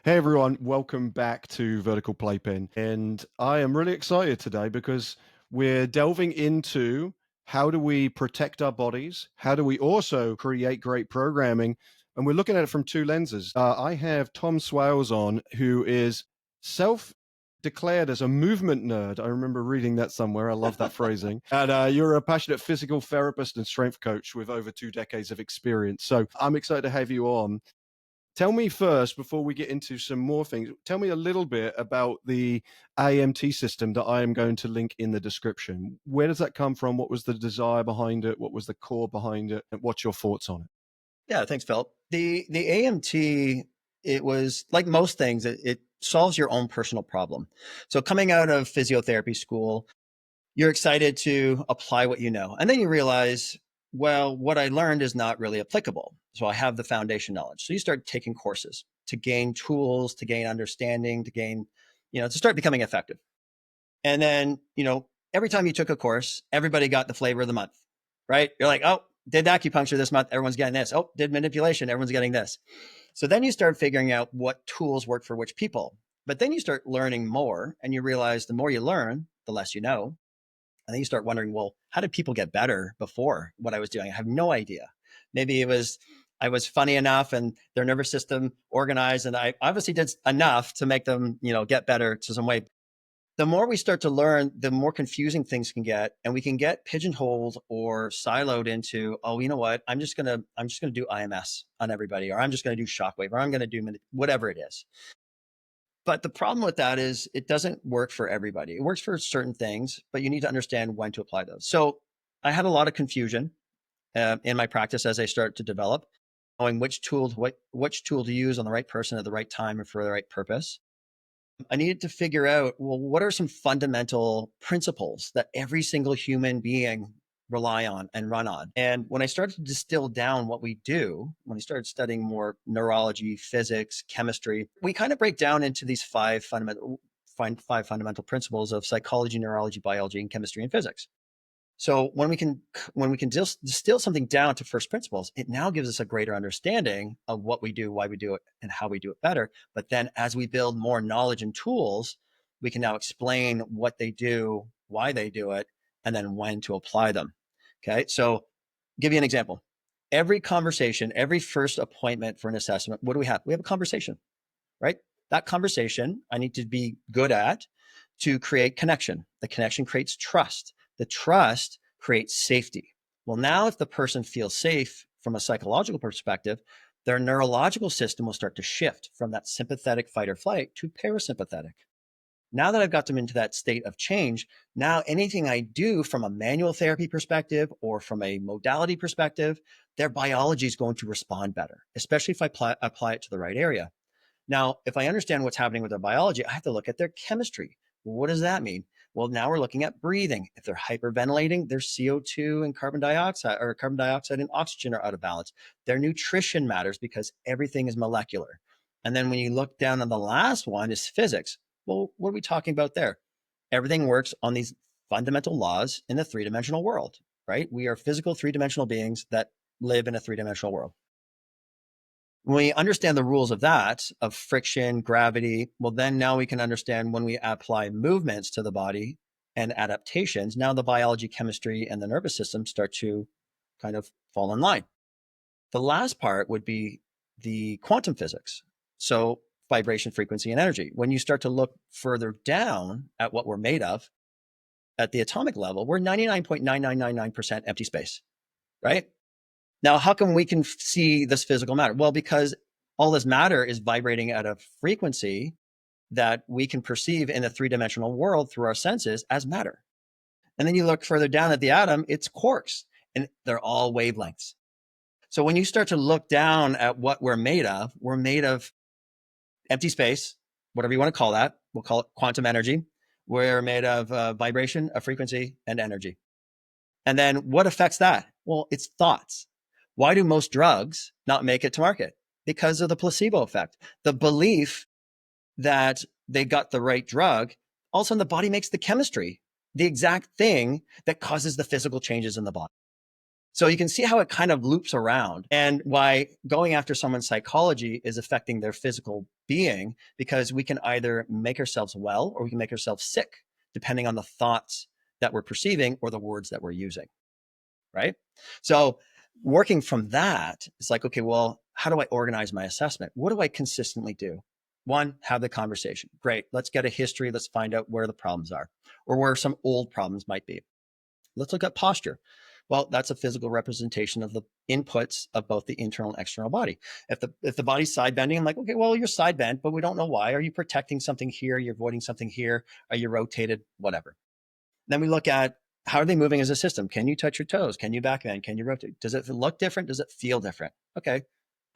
Hey everyone, welcome back to Vertical Playpen. And I am really excited today because we're delving into how do we protect our bodies? How do we also create great programming? And we're looking at it from two lenses. I have Tom Swales on, who is self declared as a movement nerd. I remember reading that somewhere. I love that phrasing. And you're a passionate physical therapist and strength coach with over 2 decades of experience. So I'm excited to have you on. Tell me first, before we get into some more things, tell me a little bit about the AMT system that I am going to link in the description. Where does that come from? What was the desire behind it? What was the core behind it? And what's your thoughts on it? Yeah, thanks, Phil. The AMT, it was like most things, it solves your own personal problem. So coming out of physiotherapy school, you're excited to apply what you know. And then you realize, well, what I learned is not really applicable. So I have the foundation knowledge. So you start taking courses to gain tools, to gain understanding, to gain, to start becoming effective. And then, every time you took a course, everybody got the flavor of the month, right? You're like, oh, did acupuncture this month. Everyone's getting this. Oh, did manipulation. Everyone's getting this. So then you start figuring out what tools work for which people. But then you start learning more and you realize the more you learn, the less you know. And then you start wondering, well, how did people get better before what I was doing? I have no idea. Maybe I was funny enough and their nervous system organized, and I obviously did enough to make them, get better to some way. The more we start to learn, the more confusing things can get, and we can get pigeonholed or siloed into, oh, you know what? I'm just gonna do IMS on everybody, or I'm just gonna do shockwave, or I'm gonna do whatever it is. But the problem with that is it doesn't work for everybody. It works for certain things, but you need to understand when to apply those. So I had a lot of confusion in my practice as I started to develop, knowing which tool to use on the right person at the right time and for the right purpose. I needed to figure out, well, what are some fundamental principles that every single human being rely on and run on? And when I started to distill down what we do, when I started studying more neurology, physics, chemistry, we kind of break down into these five fundamental principles of psychology, neurology, biology, and chemistry and physics. So when we can distill something down to first principles, it now gives us a greater understanding of what we do, why we do it, and how we do it better. But then as we build more knowledge and tools, we can now explain what they do, why they do it, and then when to apply them. Okay. So give you an example. Every conversation, every first appointment for an assessment, what do we have? We have a conversation, right? That conversation I need to be good at to create connection. The connection creates trust. The trust creates safety. Well, now if the person feels safe from a psychological perspective, their neurological system will start to shift from that sympathetic fight or flight to parasympathetic. Now that I've got them into that state of change, now anything I do from a manual therapy perspective or from a modality perspective, their biology is going to respond better, especially if I apply it to the right area. Now, if I understand what's happening with their biology, I have to look at their chemistry. What does that mean? Well, now we're looking at breathing. If they're hyperventilating, their CO2 and carbon dioxide, or carbon dioxide and oxygen, are out of balance. Their nutrition matters because everything is molecular. And then when you look down on the last one is physics. Well, what are we talking about there? Everything works on these fundamental laws in the three-dimensional world, right? We are physical three-dimensional beings that live in a three-dimensional world. When we understand the rules of that, of friction, gravity, well, then now we can understand when we apply movements to the body and adaptations, now the biology, chemistry, and the nervous system start to kind of fall in line. The last part would be the quantum physics. So vibration, frequency, and energy. When you start to look further down at what we're made of at the atomic level, we're 99.9999% empty space, right? Now, how come we can see this physical matter? Well, because all this matter is vibrating at a frequency that we can perceive in the three-dimensional world through our senses as matter. And then you look further down at the atom, it's quarks, and they're all wavelengths. So when you start to look down at what we're made of empty space, whatever you want to call that. We'll call it quantum energy. We're made of vibration, a frequency, and energy. And then what affects that? Well, it's thoughts. Why do most drugs not make it to market? Because of the placebo effect. The belief that they got the right drug, all of a sudden the body makes the chemistry, the exact thing that causes the physical changes in the body. So you can see how it kind of loops around and why going after someone's psychology is affecting their physical being, because we can either make ourselves well or we can make ourselves sick, depending on the thoughts that we're perceiving or the words that we're using, right? So working from that, it's like, okay, well, how do I organize my assessment? What do I consistently do? One, have the conversation. Great. Let's get a history. Let's find out where the problems are or where some old problems might be. Let's look at posture. Well, that's a physical representation of the inputs of both the internal and external body. If the body's side bending, I'm like, okay, well, you're side bent, but we don't know why. Are you protecting something here? You're avoiding something here? Are you rotated? Whatever. Then we look at how are they moving as a system? Can you touch your toes? Can you back bend? Can you rotate? Does it look different? Does it feel different? Okay.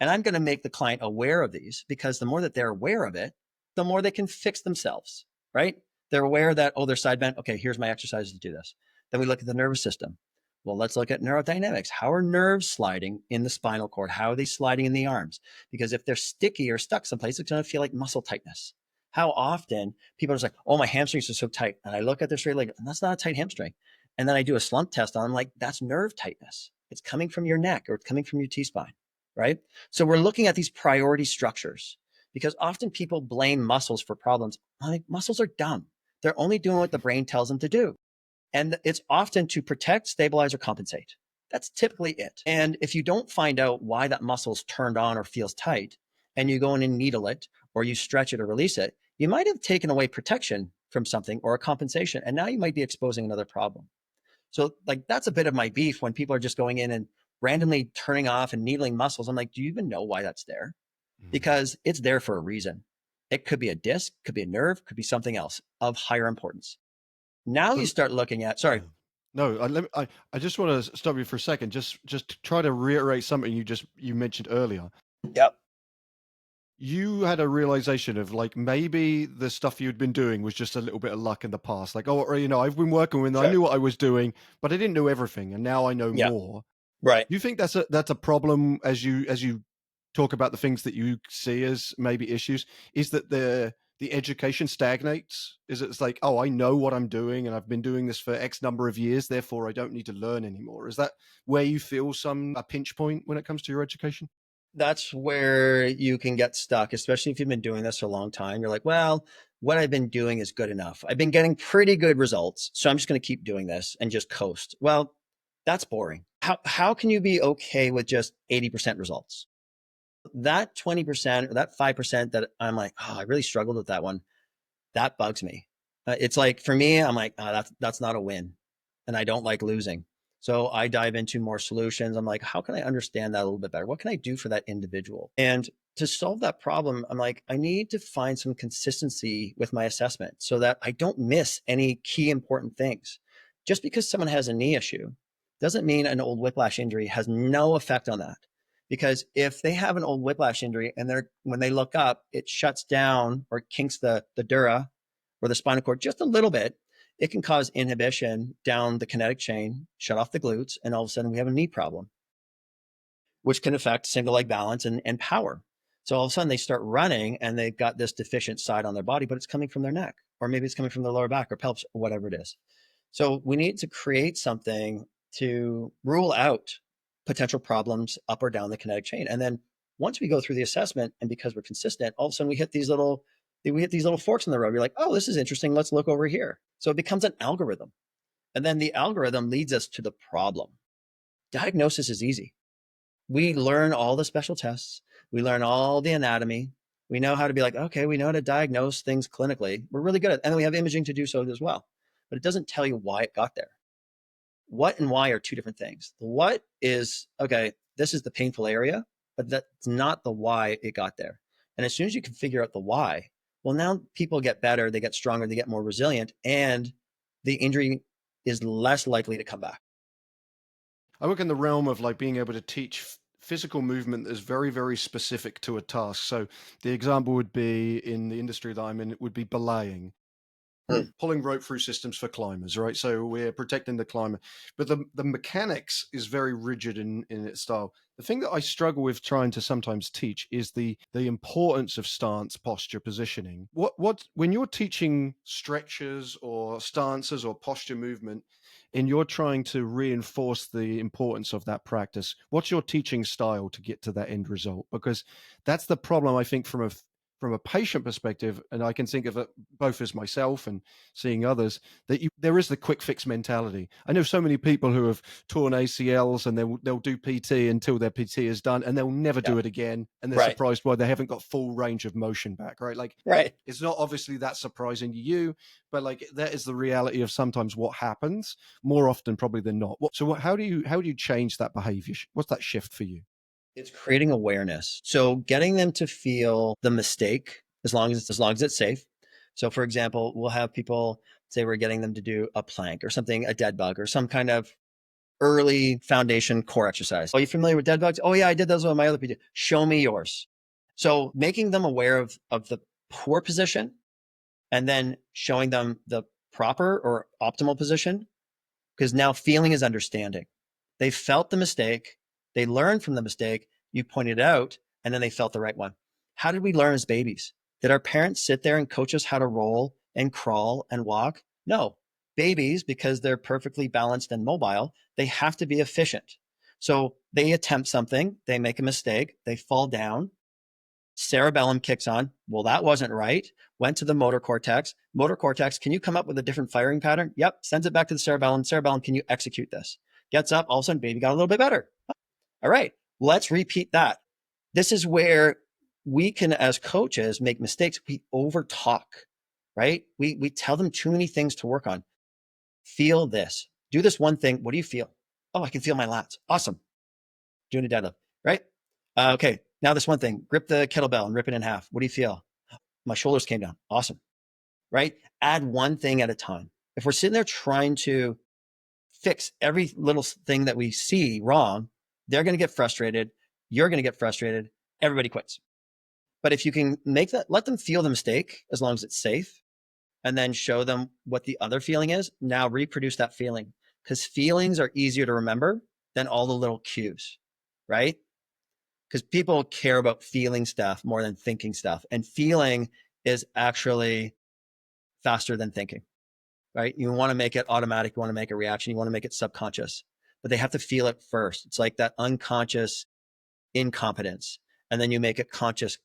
And I'm going to make the client aware of these, because the more that they're aware of it, the more they can fix themselves, right? They're aware that, oh, they're side bent. Okay, here's my exercises to do this. Then we look at the nervous system. Well, let's look at neurodynamics. How are nerves sliding in the spinal cord? How are they sliding in the arms? Because if they're sticky or stuck someplace, it's going to feel like muscle tightness. How often people are just like, oh, my hamstrings are so tight. And I look at their straight leg, and that's not a tight hamstring. And then I do a slump test on them, like, that's nerve tightness. It's coming from your neck or it's coming from your T-spine, right? So we're looking at these priority structures, because often people blame muscles for problems. Like, muscles are dumb. They're only doing what the brain tells them to do. And it's often to protect, stabilize, or compensate. That's typically it. And if you don't find out why that muscle's turned on or feels tight, and you go in and needle it, or you stretch it or release it, you might have taken away protection from something or a compensation. And now you might be exposing another problem. So, like, that's a bit of my beef when people are just going in and randomly turning off and needling muscles. I'm like, do you even know why that's there? Mhm. Because it's there for a reason. It could be a disc, could be a nerve, could be something else of higher importance. Now you So, start looking at, sorry. yeah. No, I just want to stop you for a second. Just to try to reiterate something you mentioned earlier. Yep. You had a realization of, like, maybe the stuff you'd been doing was just a little bit of luck in the past. Like, oh, I've been working with, I Sure. knew what I was doing, but I didn't know everything, and now I know Yeah. more. Right. Do you think that's a problem as you talk about the things that you see as maybe issues? Is that the education stagnates? Is it's like, oh, I know what I'm doing, and I've been doing this for X number of years, therefore I don't need to learn anymore? Is that where you feel a pinch point when it comes to your education? That's where you can get stuck, especially if you've been doing this for a long time. You're like, well, what I've been doing is good enough. I've been getting pretty good results, so I'm just going to keep doing this and just coast. Well, that's boring. How can you be okay with just 80% results? That 20% or that 5% that I'm like, oh, I really struggled with that one, that bugs me. It's like, for me, I'm like, oh, that's not a win, and I don't like losing. So I dive into more solutions. I'm like, how can I understand that a little bit better? What can I do for that individual? And to solve that problem, I'm like, I need to find some consistency with my assessment so that I don't miss any key important things. Just because someone has a knee issue doesn't mean an old whiplash injury has no effect on that. Because if they have an old whiplash injury and when they look up, it shuts down or kinks the dura or the spinal cord just a little bit, it can cause inhibition down the kinetic chain, shut off the glutes, and all of a sudden we have a knee problem, which can affect single leg balance and power. So all of a sudden they start running and they've got this deficient side on their body, but it's coming from their neck, or maybe it's coming from their lower back or pelvis or whatever it is. So we need to create something to rule out potential problems up or down the kinetic chain. And then once we go through the assessment, and because we're consistent, all of a sudden we hit these little forks in the road. You're like, oh, this is interesting. Let's look over here. So it becomes an algorithm. And then the algorithm leads us to the problem. Diagnosis is easy. We learn all the special tests. We learn all the anatomy. We know how to be like, okay, we know how to diagnose things clinically. We're really good at it. And then we have imaging to do so as well. But it doesn't tell you why it got there. What and why are two different things. The what is, okay, this is the painful area, but that's not the why it got there. And as soon as you can figure out the why, well, now people get better, they get stronger, they get more resilient, and the injury is less likely to come back. I work in the realm of, like, being able to teach physical movement that is very, very specific to a task. So the example would be, in the industry that I'm in, it would be belaying, pulling rope through systems for climbers, right? So we're protecting the climber, but the mechanics is very rigid in its style. The thing that I struggle with trying to sometimes teach is the importance of stance, posture, positioning. What when you're teaching stretches or stances or posture movement, and you're trying to reinforce the importance of that practice, what's your teaching style to get to that end result? Because that's the problem, I think, from a patient perspective, and I can think of it both as myself and seeing others, that there is the quick fix mentality. I know so many people who have torn ACLs and they'll do PT until their PT is done, and they'll never Yeah. do it again, and they're Right. surprised why they haven't got full range of motion back, right? Like, Right. it's not obviously that surprising to you, but like that is the reality of sometimes what happens more often probably than not. So how do you change that behavior? What's that shift for you? It's creating awareness. So getting them to feel the mistake as long as it's safe. So for example, we'll have people say we're getting them to do a plank or something, a dead bug or some kind of early foundation core exercise. Are you familiar with dead bugs? Oh yeah, I did those with my other PT. Show me yours. So making them aware of the poor position and then showing them the proper or optimal position, because now feeling is understanding. They felt the mistake, they learned from the mistake, you pointed it out, and then they felt the right one. How did we learn as babies? Did our parents sit there and coach us how to roll and crawl and walk? No. Babies, because they're perfectly balanced and mobile, they have to be efficient. So they attempt something, they make a mistake, they fall down, cerebellum kicks on. Well, that wasn't right. Went to the motor cortex. Motor cortex, can you come up with a different firing pattern? Yep. Sends it back to the cerebellum. Cerebellum, can you execute this? Gets up. All of a sudden, baby got a little bit better. All right. Let's repeat that. This is where we can, as coaches, make mistakes. We over talk, right? We tell them too many things to work on. Feel this. Do this one thing. What do you feel? Oh, I can feel my lats. Awesome. Doing a deadlift, right? Okay. Now this one thing, grip the kettlebell and rip it in half. What do you feel? My shoulders came down. Awesome. Right? Add one thing at a time. If we're sitting there trying to fix every little thing that we see wrong, they're going to get frustrated. You're going to get frustrated. Everybody quits. But if you can make that, let them feel the mistake as long as it's safe, and then show them what the other feeling is. Now reproduce that feeling, because feelings are easier to remember than all the little cues, right? Because people care about feeling stuff more than thinking stuff. And feeling is actually faster than thinking, right? You want to make it automatic. You want to make a reaction. You want to make it subconscious, but they have to feel it first. It's like that unconscious incompetence. And then you make it conscious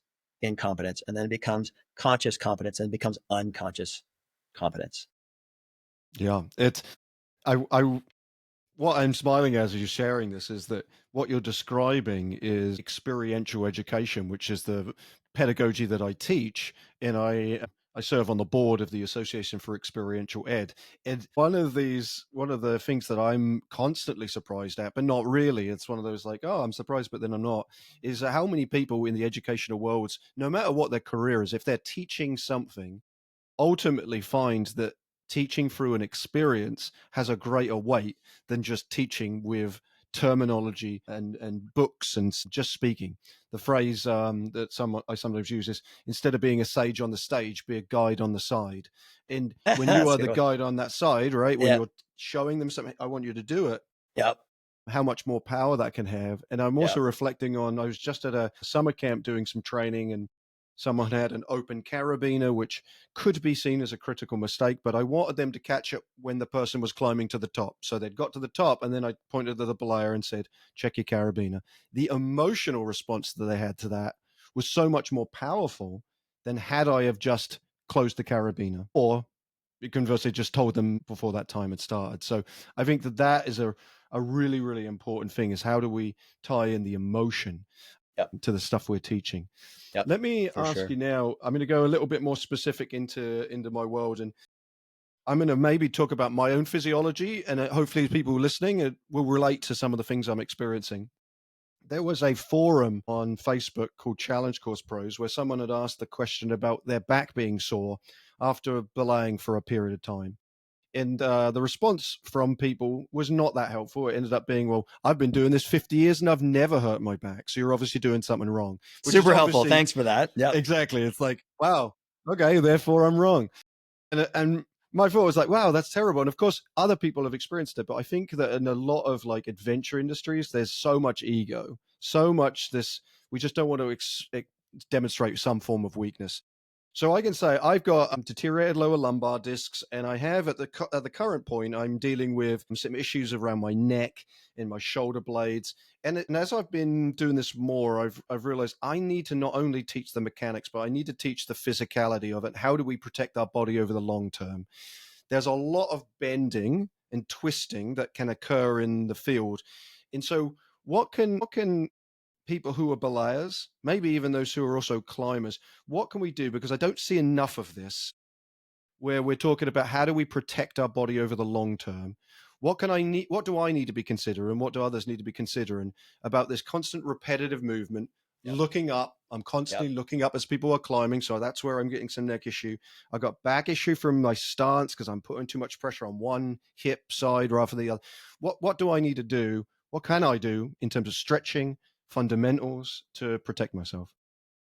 incompetence. And then it becomes conscious competence and it becomes unconscious competence. Yeah, it's I what I'm smiling as you're sharing this is that what you're describing is experiential education, which is the pedagogy that I teach, and I serve on the board of the Association for Experiential Ed. And one of the things that I'm constantly surprised at, but not really, it's one of those like, oh, I'm surprised, but then I'm not, is how many people in the educational worlds, no matter what their career is, if they're teaching something, ultimately find that teaching through an experience has a greater weight than just teaching with terminology and books and just speaking. The phrase that I sometimes use is, instead of being a sage on the stage, be a guide on the side. And when you That's are a good the one. guide on that side, right, when Yeah. you're showing them something, I want you to do it, Yep. how much more power that can have. And I'm also Yep. reflecting on, I was just at a summer camp doing some training, and someone had an open carabiner, which could be seen as a critical mistake, but I wanted them to catch it when the person was climbing to the top. So they'd got to the top, and then I pointed to the belayer and said, check your carabiner. The emotional response that they had to that was so much more powerful than had I have just closed the carabiner, or conversely just told them before that time had started. So I think that is a really, really important thing, is how do we tie in the emotion Yep. to the stuff we're teaching. Yep. Let me For ask sure. you now, I'm going to go a little bit more specific into my world, and I'm going to maybe talk about my own physiology, and hopefully people listening will relate to some of the things I'm experiencing. There was a forum on Facebook called Challenge Course Pros where someone had asked the question about their back being sore after belaying for a period of time. And the response from people was not that helpful. It ended up being, well, I've been doing this 50 years and I've never hurt my back. So you're obviously doing something wrong, which is Super helpful. obviously Thanks for that. Yep. exactly. It's like, wow, okay, therefore I'm wrong. And my thought was like, wow, that's terrible. And of course, other people have experienced it. But I think that in a lot of like adventure industries, there's so much ego, so much this, we just don't want to demonstrate some form of weakness. So I can say I've got deteriorated lower lumbar discs, and I have at the current point I'm dealing with some issues around my neck and my shoulder blades. And as I've been doing this more, I've realized I need to not only teach the mechanics, but I need to teach the physicality of it. How do we protect our body over the long term? There's a lot of bending and twisting that can occur in the field, and so what can people who are belayers, maybe even those who are also climbers, what can we do? Because I don't see enough of this where we're talking about how do we protect our body over the long term. What do I need to be considering? What do others need to be considering about this constant repetitive movement? Yep. Looking up, I'm Yep. constantly looking up as people are climbing, so that's where I'm getting some neck issue. I got back issue from my stance because I'm putting too much pressure on one hip side rather than the other. What do I need to do? What can I do in terms of stretching, fundamentals to protect myself?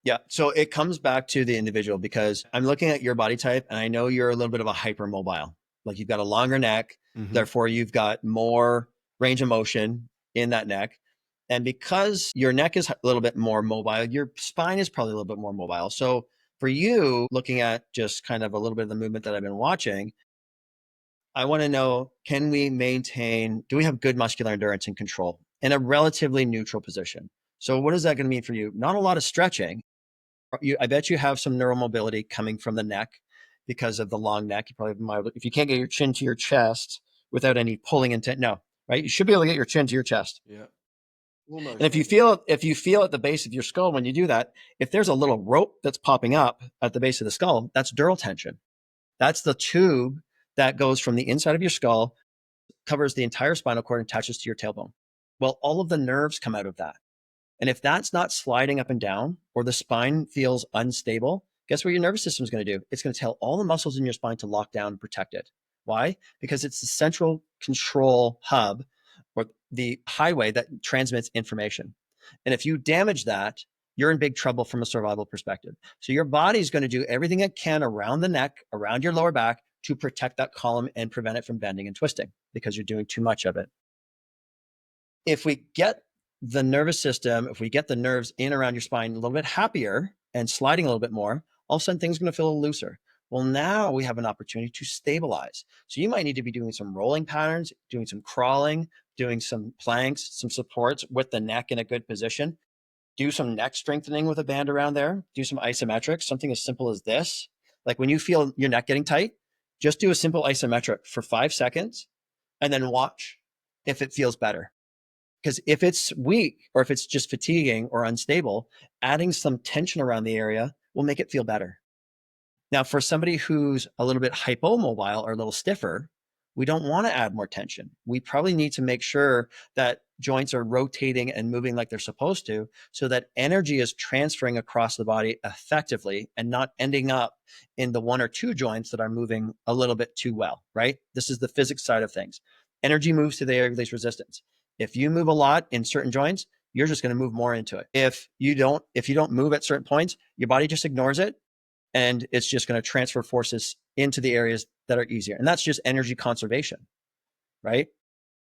Yeah. So it comes back to the individual because I'm looking at your body type and I know you're a little bit of a hypermobile. Like you've got a longer neck, Hmm. therefore you've got more range of motion in that neck. And because your neck is a little bit more mobile, your spine is probably a little bit more mobile. So for you, looking at just kind of a little bit of the movement that I've been watching, I want to know, can we maintain, do we have good muscular endurance and control in a relatively neutral position? So what is that going to mean for you? Not a lot of stretching. I bet you have some neuromobility coming from the neck because of the long neck. You probably have mild, if you can't get your chin to your chest without any pulling intent, no, right? You should be able to get your chin to your chest. Yeah, And almost. if you feel at the base of your skull when you do that, if there's a little rope that's popping up at the base of the skull, that's dural tension. That's the tube that goes from the inside of your skull, covers the entire spinal cord and attaches to your tailbone. Well, all of the nerves come out of that. And if that's not sliding up and down or the spine feels unstable, guess what your nervous system is going to do? It's going to tell all the muscles in your spine to lock down and protect it. Why? Because it's the central control hub or the highway that transmits information. And if you damage that, you're in big trouble from a survival perspective. So your body is going to do everything it can around the neck, around your lower back to protect that column and prevent it from bending and twisting because you're doing too much of it. If we get the nervous system, if we get the nerves in around your spine a little bit happier and sliding a little bit more, all of a sudden things are going to feel a little looser. Well, now we have an opportunity to stabilize. So you might need to be doing some rolling patterns, doing some crawling, doing some planks, some supports with the neck in a good position. Do some neck strengthening with a band around there. Do some isometrics, something as simple as this. Like when you feel your neck getting tight, just do a simple isometric for 5 seconds and then watch if it feels better. Because if it's weak or if it's just fatiguing or unstable, adding some tension around the area will make it feel better. Now, for somebody who's a little bit hypomobile or a little stiffer, we don't want to add more tension. We probably need to make sure that joints are rotating and moving like they're supposed to so that energy is transferring across the body effectively and not ending up in the one or two joints that are moving a little bit too well, right? This is the physics side of things. Energy moves to the area of least resistance. If you move a lot in certain joints, you're just going to move more into it. If you don't move at certain points, your body just ignores it and it's just going to transfer forces into the areas that are easier. And that's just energy conservation, right?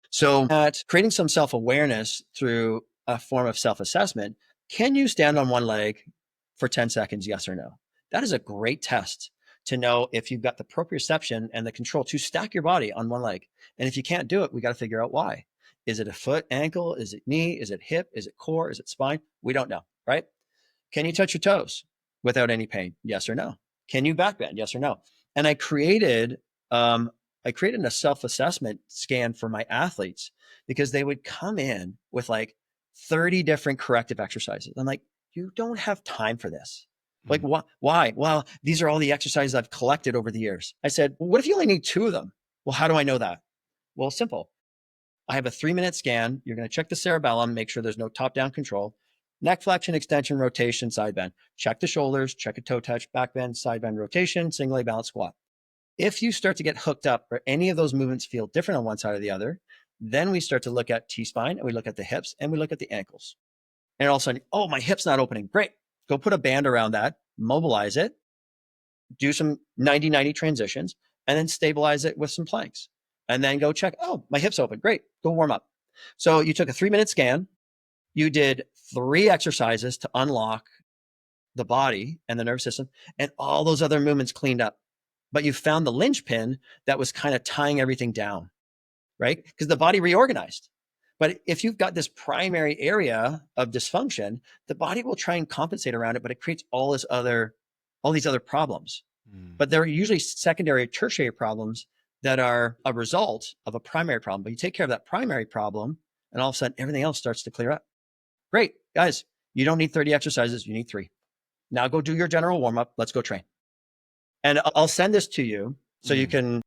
So at creating some self-awareness through a form of self-assessment, can you stand on one leg for 10 seconds, yes or no? That is a great test to know if you've got the proprioception and the control to stack your body on one leg. And if you can't do it, we got to figure out why. Is it a foot, ankle? Is it knee? Is it hip? Is it core? Is it spine? We don't know, right? Can you touch your toes without any pain? Yes or no? Can you backbend? Yes or no? And um, I created a self-assessment scan for my athletes because they would come in with like 30 different corrective exercises. I'm like, you don't have time for this. Like, Mm. why? Well, these are all the exercises I've collected over the years. I said, well, what if you only need two of them? Well, how do I know that? Well, simple. I have a 3-minute scan. You're going to check the cerebellum, make sure there's no top-down control. Neck flexion, extension, rotation, side bend. Check the shoulders, check a toe touch, back bend, side bend, rotation, single leg balance squat. If you start to get hooked up or any of those movements feel different on one side or the other, then we start to look at T-spine and we look at the hips and we look at the ankles. And all of a sudden, oh, my hip's not opening. Great. Go put a band around that, mobilize it, do some 90-90 transitions, and then stabilize it with some planks. And then go check, oh, my hip's open. Great. Go warm up. So you took a 3-minute scan. You did 3 exercises to unlock the body and the nervous system, and all those other movements cleaned up. But you found the linchpin that was kind of tying everything down, right? Because the body reorganized. But if you've got this primary area of dysfunction, the body will try and compensate around it, but it creates all these other problems. Mm. But they're usually secondary, tertiary problems that are a result of a primary problem. But you take care of that primary problem, and all of a sudden everything else starts to clear up. Great, guys, you don't need 30 exercises, you need 3. Now go do your general warm up. Let's go train. And I'll send this to you so you Mm. can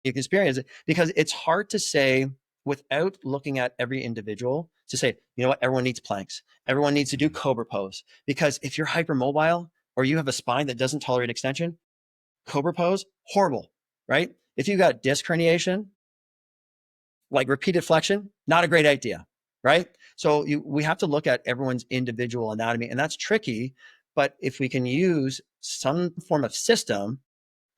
experience it, because it's hard to say without looking at every individual to say, you know what, everyone needs planks. Everyone needs to do cobra pose. Because if you're hypermobile or you have a spine that doesn't tolerate extension, cobra pose, horrible, right? If you got disc herniation, like repeated flexion, not a great idea, right? So we have to look at everyone's individual anatomy, and that's tricky. But if we can use some form of system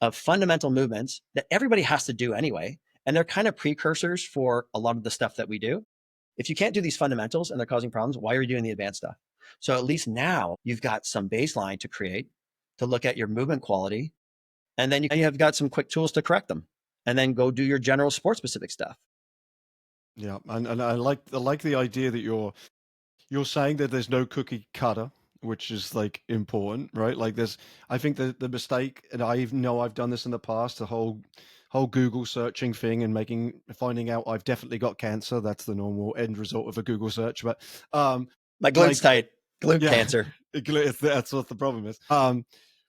of fundamental movements that everybody has to do anyway, and they're kind of precursors for a lot of the stuff that we do. If you can't do these fundamentals and they're causing problems, why are you doing the advanced stuff? So at least now you've got some baseline to create, to look at your movement quality, and then you have got some quick tools to correct them, and then go do your general sport specific stuff. Yeah, and I like the idea that you're saying that there's no cookie cutter, which is like important, right? Like I think the mistake, and I even know I've done this in the past, the whole Google searching thing and finding out I've definitely got cancer. That's the normal end result of a Google search. But My glute's like, tight, glute yeah, cancer. that's what the problem is.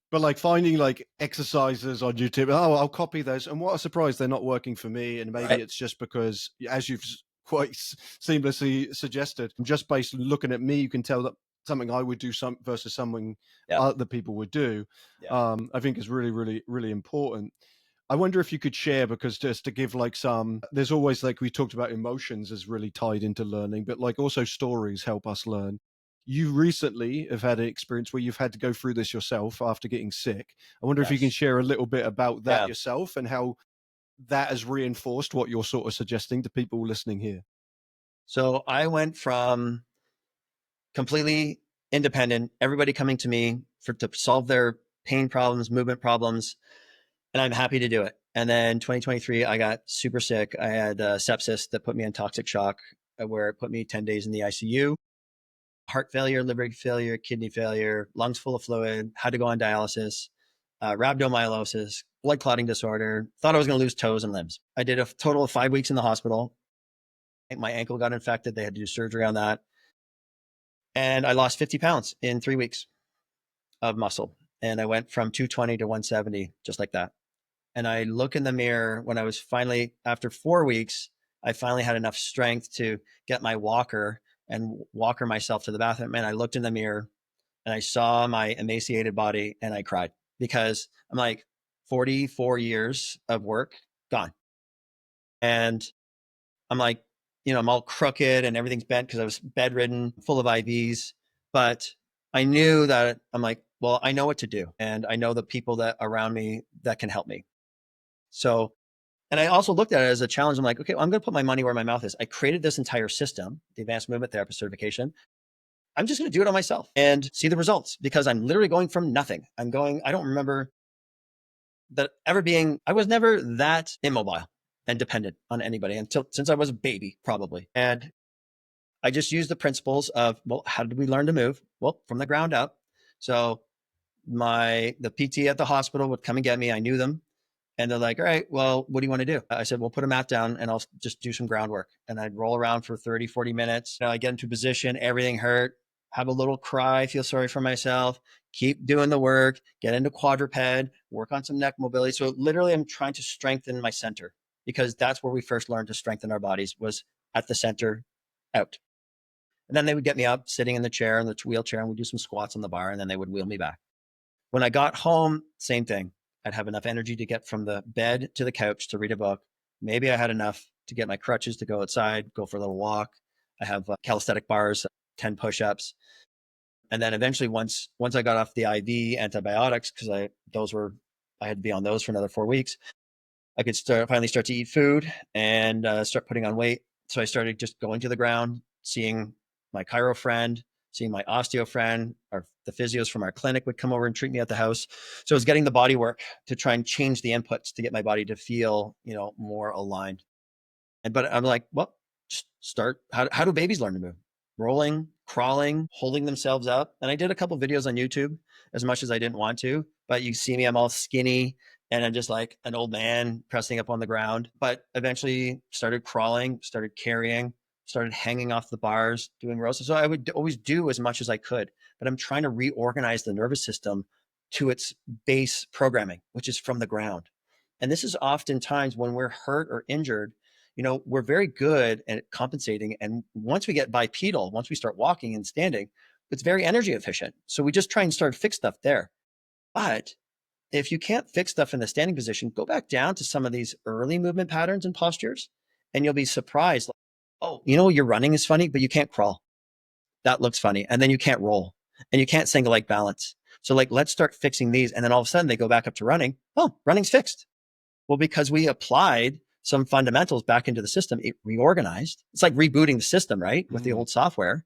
But like finding like exercises on YouTube, oh, I'll copy those. And what a surprise, they're not working for me. And maybe Right. it's just because, as you've quite seamlessly suggested, just based on looking at me, you can tell that something I would do versus something Yeah. other people would do. Yeah. I think is really, really, really important. I wonder if you could share, because just to give like there's always, like we talked about, emotions is really tied into learning, but like also stories help us learn. You recently have had an experience where you've had to go through this yourself after getting sick. I wonder if you can Yes. share a little bit about that Yeah. yourself and how that has reinforced what you're sort of suggesting to people listening here. So I went from completely independent, everybody coming to me to solve their pain problems, movement problems, and I'm happy to do it. And then 2023, I got super sick. I had sepsis that put me in toxic shock, where it put me 10 days in the ICU. Heart failure, liver failure, kidney failure, lungs full of fluid, had to go on dialysis, rhabdomyolysis, blood clotting disorder. Thought I was going to lose toes and limbs. I did a total of 5 weeks in the hospital. My ankle got infected. They had to do surgery on that. And I lost 50 pounds in 3 weeks of muscle. And I went from 220 to 170, just like that. And I look in the mirror when I was finally, after 4 weeks, I finally had enough strength to get my walker and walker myself to the bathroom. And I looked in the mirror and I saw my emaciated body and I cried, because I'm like, 44 years of work gone. And I'm like, I'm all crooked and everything's bent because I was bedridden, full of IVs. But I knew that I'm like, well, I know what to do. And I know the people that around me that can help me. So, and I also looked at it as a challenge. I'm like, okay, well, I'm going to put my money where my mouth is. I created this entire system, the Advanced Movement Therapist certification. I'm just going to do it on myself and see the results, because I'm literally going from nothing. I don't remember that ever being, I was never that immobile and dependent on anybody since I was a baby, probably. And I just used the principles of, well, how did we learn to move? Well, from the ground up. So the PT at the hospital would come and get me. I knew them. And they're like, all right, well, what do you want to do? I said, well, put a mat down and I'll just do some groundwork. And I'd roll around for 30, 40 minutes. I get into position, everything hurt, have a little cry, feel sorry for myself, keep doing the work, get into quadruped, work on some neck mobility. So literally I'm trying to strengthen my center, because that's where we first learned to strengthen our bodies, was at the center, out. And then they would get me up, sitting in the chair, in the wheelchair, and we'd do some squats on the bar, and then they would wheel me back. When I got home, same thing. I'd have enough energy to get from the bed to the couch to read a book. Maybe I had enough to get my crutches to go outside, go for a little walk. I have calisthenic bars, 10 push-ups. And then eventually, once I got off the IV antibiotics, because I had to be on those for another 4 weeks, I could finally start to eat food and start putting on weight. So I started just going to the ground, seeing my chiro friend, seeing my osteo friend, or the physios from our clinic would come over and treat me at the house. So it was getting the body work to try and change the inputs to get my body to feel, more aligned. But I'm like, well, just start. How do babies learn to move? Rolling, crawling, holding themselves up. And I did a couple videos on YouTube, as much as I didn't want to. But you see me, I'm all skinny and I'm just like an old man pressing up on the ground. But eventually started crawling, started carrying, started hanging off the bars, doing rows. So I would always do as much as I could. But I'm trying to reorganize the nervous system to its base programming, which is from the ground. And this is oftentimes when we're hurt or injured, we're very good at compensating. And once we get bipedal, once we start walking and standing, it's very energy efficient. So we just try and start fix stuff there. But if you can't fix stuff in the standing position, go back down to some of these early movement patterns and postures, and you'll be surprised. Like, oh, your running is funny, but you can't crawl. That looks funny. And then you can't roll and you can't single leg balance. So like, let's start fixing these. And then all of a sudden they go back up to running. Oh, running's fixed. Well, because we applied some fundamentals back into the system, it reorganized. It's like rebooting the system, right? With the old software.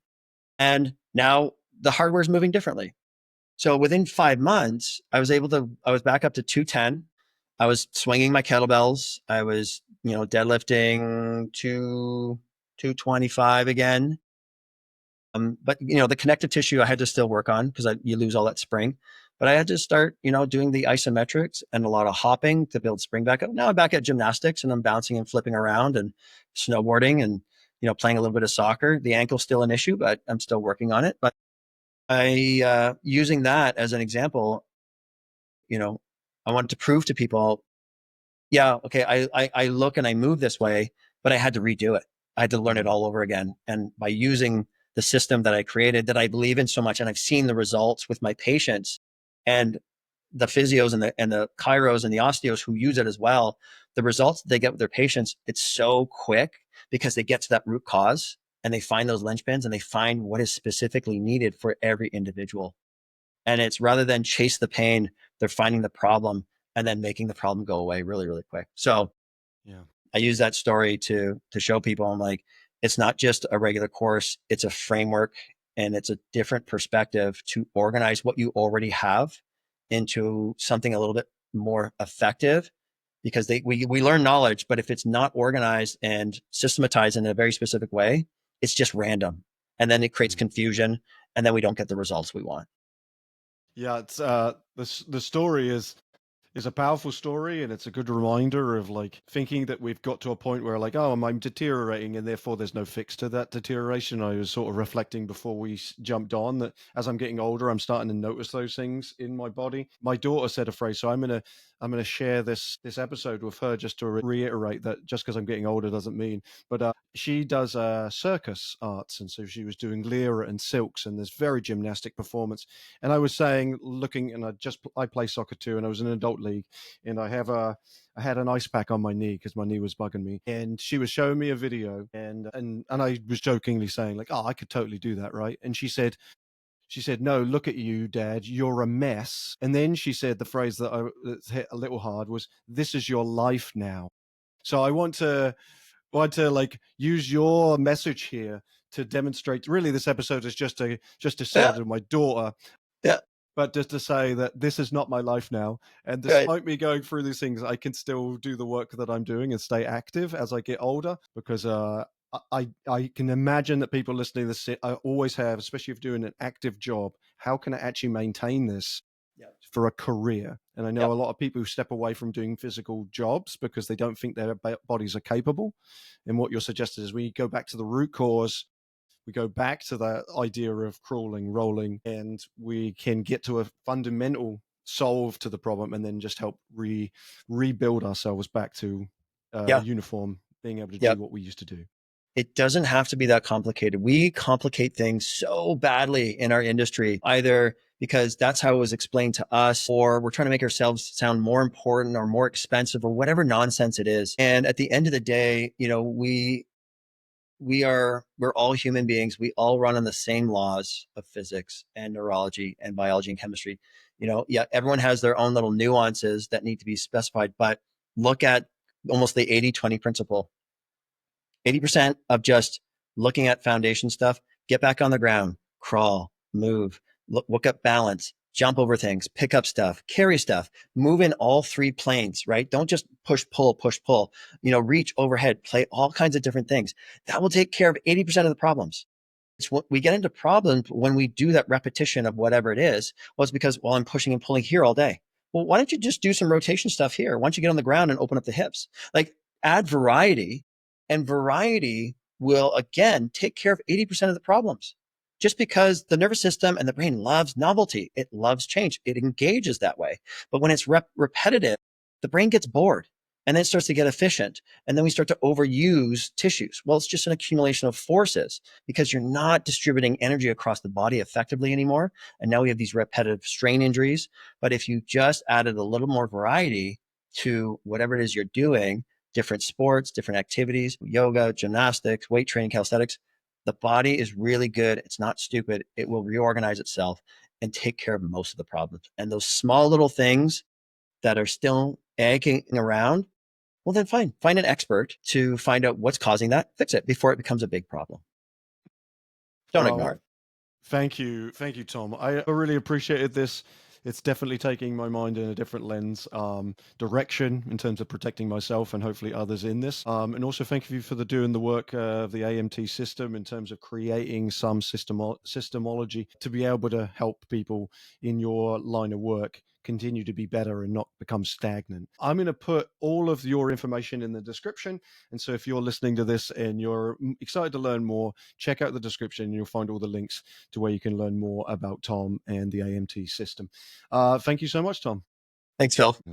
And now the hardware is moving differently. So within 5 months, I was back up to 210. I was swinging my kettlebells. I was, deadlifting 225 again. But the connective tissue I had to still work on because you lose all that spring. But I had to start, doing the isometrics and a lot of hopping to build spring back up. Now I'm back at gymnastics and I'm bouncing and flipping around and snowboarding and, playing a little bit of soccer. The ankle's still an issue, but I'm still working on it. But using that as an example, I wanted to prove to people, yeah, okay, I look and I move this way, but I had to redo it. I had to learn it all over again. And by using the system that I created, that I believe in so much, and I've seen the results with my patients and the physios and the chiros and the osteos who use it as well, the results they get with their patients, it's so quick because they get to that root cause and they find those linchpins and they find what is specifically needed for every individual. And it's rather than chase the pain, they're finding the problem and then making the problem go away really, really quick. So Yeah. I use that story to show people, I'm like, it's not just a regular course, it's a framework and it's a different perspective to organize what you already have into something a little bit more effective, because we learn knowledge, but if it's not organized and systematized in a very specific way, it's just random. And then it creates confusion and then we don't get the results we want. Yeah, it's the story is a powerful story, and it's a good reminder of like thinking that we've got to a point where like, oh, I'm deteriorating and therefore there's no fix to that deterioration. I was sort of reflecting before we jumped on that as I'm getting older, I'm starting to notice those things in my body. My daughter said a phrase, so I'm gonna share this episode with her just to reiterate that just because I'm getting older doesn't mean. But she does circus arts, and so she was doing lyra and silks, and there's very gymnastic performance. And I was saying, looking, and I play soccer too, and I was in an adult league, and I had an ice pack on my knee because my knee was bugging me. And she was showing me a video, and I was jokingly saying like, oh, I could totally do that, right? And she said, no, look at you, Dad, you're a mess. And then she said the phrase that hit a little hard was, this is your life now. So I want to like use your message here to demonstrate. Really, this episode is just to share Yeah. to my daughter, Yeah. but just to say that this is not my life now. And Right. despite me going through these things, I can still do the work that I'm doing and stay active as I get older, because I can imagine that people listening to this I always have, especially if doing an active job, how can I actually maintain this Yep. for a career? And I know Yep. a lot of people who step away from doing physical jobs because they don't think their bodies are capable. And what you're suggesting is we go back to the root cause, we go back to that idea of crawling, rolling, and we can get to a fundamental solve to the problem, and then just help rebuild ourselves back to Yeah. uniform, being able to do Yep. what we used to do. It doesn't have to be that complicated. We complicate things so badly in our industry, either because that's how it was explained to us, or we're trying to make ourselves sound more important or more expensive or whatever nonsense it is. And at the end of the day, we're all human beings. We all run on the same laws of physics and neurology and biology and chemistry. Yeah, everyone has their own little nuances that need to be specified, but look at almost the 80-20 principle. 80% of just looking at foundation stuff, get back on the ground, crawl, move, look up balance, jump over things, pick up stuff, carry stuff, move in all three planes, right? Don't just push, pull, reach overhead, play all kinds of different things. That will take care of 80% of the problems. It's what we get into problems when we do that repetition of whatever it is. Well, it's because, well, I'm pushing and pulling here all day. Well, why don't you just do some rotation stuff here? Why don't you get on the ground and open up the hips? Like, add variety, and variety will again take care of 80% of the problems. Just because the nervous system and the brain loves novelty, it loves change, it engages that way. But when it's repetitive, the brain gets bored and then it starts to get efficient. And then we start to overuse tissues. Well, it's just an accumulation of forces because you're not distributing energy across the body effectively anymore. And now we have these repetitive strain injuries. But if you just added a little more variety to whatever it is you're doing, different sports, different activities, yoga, gymnastics, weight training, calisthenics, the body is really good. It's not stupid. It will reorganize itself and take care of most of the problems. And those small little things that are still egging around, well, then fine. Find an expert to find out what's causing that, fix it before it becomes a big problem. Don't ignore Oh, it. thank you. Thank you, Tom. I really appreciated this. It's definitely taking my mind in a different lens, direction in terms of protecting myself and hopefully others in this. And also thank you for doing the work of the AMT system in terms of creating some systemology to be able to help people in your line of work continue to be better and not become stagnant. I'm going to put all of your information in the description. And so if you're listening to this and you're excited to learn more, check out the description and you'll find all the links to where you can learn more about Tom and the AMT system. Thank you so much, Tom. Thanks, Phil.